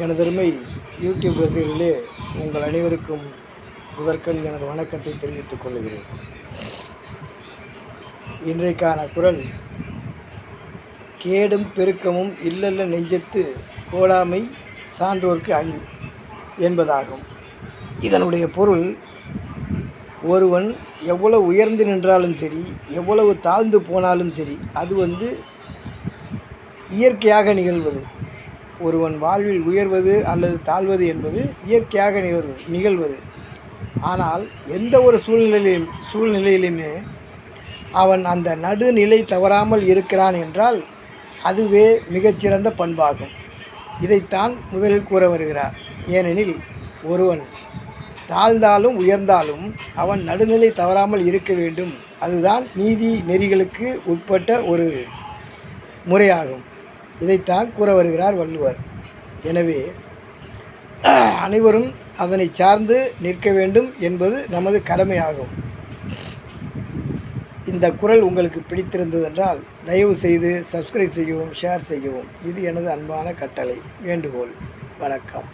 எனதருமை யூடியூப் ரசிகர்களே, உங்கள் அனைவருக்கும் முதற்கண் எனது வணக்கத்தை தெரிவித்துக் கொள்கிறேன். இன்றைக்கான குரல், கேடும் பெருக்கமும் இல்லல்ல நெஞ்சத்து கோடாமை சான்றோர்க்கு அணி என்பதாகும். இதனுடைய பொருள், ஒருவன் எவ்வளவு உயர்ந்து நின்றாலும் சரி, எவ்வளவு தாழ்ந்து போனாலும் சரி, அது இயற்கையாக நிகழ்வது. ஒருவன் வாழ்வில் உயர்வது அல்லது தாழ்வது என்பது இயற்கையாக நிகழ்வது. ஆனால் எந்த ஒரு சூழ்நிலையிலுமே அவன் அந்த நடுநிலை தவறாமல் இருக்கிறான் என்றால் அதுவே மிகச்சிறந்த பண்பாகும். இதைத்தான் முதலில் கூற வருகிறார். ஏனெனில் ஒருவன் தாழ்ந்தாலும் உயர்ந்தாலும் அவன் நடுநிலை தவறாமல் இருக்க வேண்டும். அதுதான் நீதி நெறிகளுக்கு உட்பட்ட ஒரு முறையாகும். இதைத்தான் கூற வருகிறார் வள்ளுவர். எனவே அனைவரும் அதனை சார்ந்து நிற்க வேண்டும் என்பது நமது கடமையாகும். இந்த குரல் உங்களுக்கு பிடித்திருந்ததென்றால் தயவு செய்து சப்ஸ்கிரைப் செய்யவும், ஷேர் செய்யவும். இது எனது அன்பான கட்டளை, வேண்டுகோள். வணக்கம்.